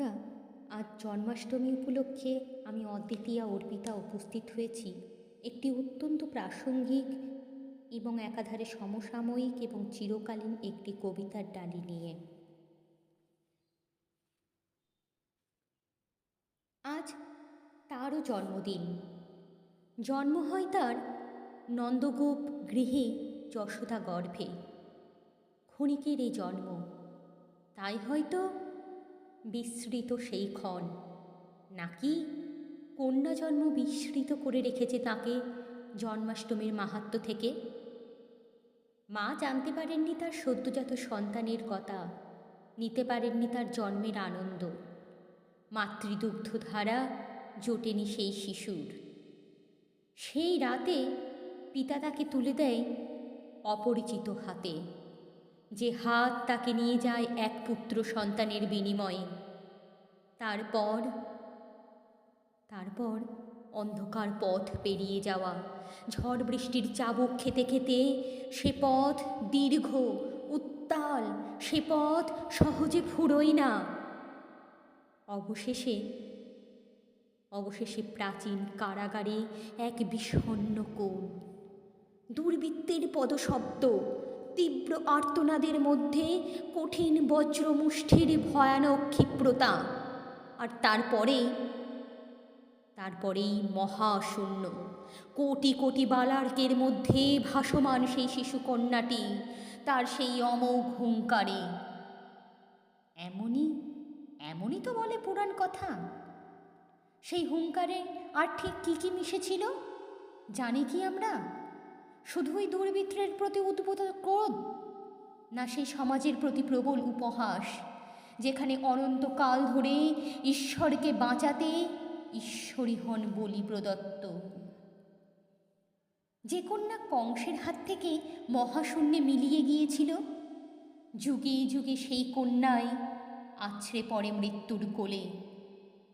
বন্ধুরা, আজ জন্মাষ্টমী উপলক্ষে আমি অদ্বিতীয়া অর্পিতা উপস্থিত হয়েছি একটি অত্যন্ত প্রাসঙ্গিক এবং একাধারে সমসাময়িক এবং চিরকালীন একটি কবিতার ডালি নিয়ে। আজ তারও জন্মদিন। জন্ম হয় তার নন্দগোপ গৃহে যশোদা গর্ভে। ক্ষণিকের এই জন্ম, তাই হয়তো বিস্মৃত সেই ক্ষণ, নাকি কন্যা জন্ম বিস্মৃত করে রেখেছে তাকে জন্মাষ্টমীর মাহাত্ম্য থেকে। মা জানতে পারেননি তার সদ্যজাত সন্তানের কথা, নিতে পারেননি তার জন্মের আনন্দ। মাতৃদুগ্ধধারা জোটেনি সেই শিশুর। সেই রাতে পিতা তাকে তুলে দেয় অপরিচিত হাতে, যে হাত তাকে নিয়ে যায় এক পুত্র সন্তানের বিনিময়ে। তারপর অন্ধকার পথ পেরিয়ে যাওয়া, ঝড় বৃষ্টির চাবুক খেতে খেতে সে পথ দীর্ঘ, উত্তাল, সে পথ সহজে ফুরোয় না। অবশেষে প্রাচীন কারাগারে এক বিষণ্ণ কোণ, দুর্বৃত্তের পদশব্দ, তীব্র আর্তনাদের মধ্যে কঠিন বজ্রমুষ্টির ভয়ানক ক্ষিপ্রতা, আর তারপরেই মহাশূন্য, কোটি কোটি বালার্কের মধ্যে ভাসমান সেই শিশুকন্যাটি তার সেই অমোঘ হুঙ্কারে। এমনই তো বলে পুরাণ কথা। সেই হুঙ্কারে আর ঠিক কী মিশেছিল জানি কি আমরা? শুধুই দুর্বৃত্তের প্রতি উদ্ভূত ক্রোধ, না সেই সমাজের প্রতি প্রবল উপহাস, যেখানে অনন্তকাল ধরে ঈশ্বরকে বাঁচাতে ঈশ্বরী হন বলি প্রদত্ত। যে কন্যা কংসের হাত থেকে মহাশূন্যে মিলিয়ে গিয়েছিল, যুগে যুগে সেই কন্যাই আছড়ে পড়ে মৃত্যুর কোলে,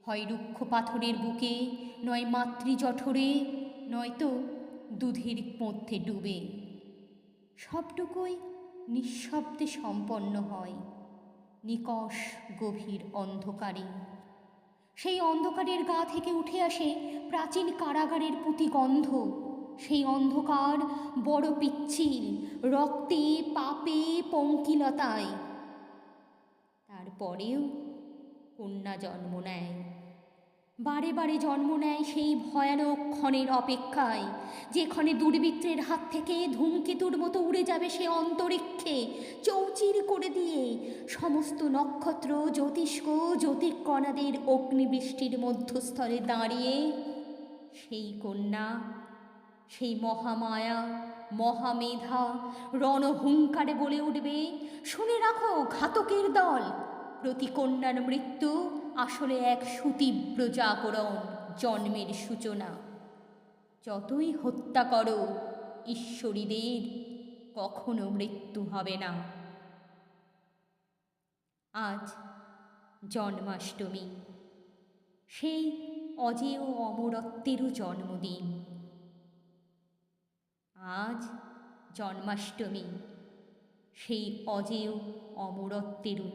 হয় রুক্ষ পাথরের বুকে, নয় মাতৃজঠরে, নয়তো দুধের মধ্যে ডুবে। সবটুকুই নিঃশব্দে সম্পন্ন হয় নিকষ গভীর অন্ধকারে। সেই অন্ধকারের গা থেকে উঠে আসে প্রাচীন কারাগারের পুঁতিগন্ধ। সেই অন্ধকার বড় পিচ্ছিল, রক্তে, পাপে, পঙ্কিলতায়। তারপরেও কন্যা জন্ম নেয়, বারে বারে জন্ম নেয় সেই ভয়ানক ক্ষণের অপেক্ষায়, যে ক্ষণে দুর্বৃত্তের হাত থেকে ধূমকেতুর মতো উড়ে যাবে সে অন্তরিক্ষে, চৌচির করে দিয়ে সমস্ত নক্ষত্র, জ্যোতিষ্ক, জ্যোতির্কণাদের অগ্নিবৃষ্টির মধ্যস্থলে দাঁড়িয়ে সেই কন্যা, সেই মহামায়া, মহামেধা রণহুঙ্কারে বলে উঠবে, শুনে রাখো ঘাতকের দল, প্রতি কন্যার মৃত্যু আসলে এক সুতীব্র জাগরণ, জন্মের সূচনা। যতই হত্যা করো ঈশ্বরীদের, কখনো মৃত্যু হবে না। আজ জন্মাষ্টমী, সেই অজেয় অমরত্বেরও জন্মদিন। আজ জন্মাষ্টমী, সেই অজেয় অমরত্বেরও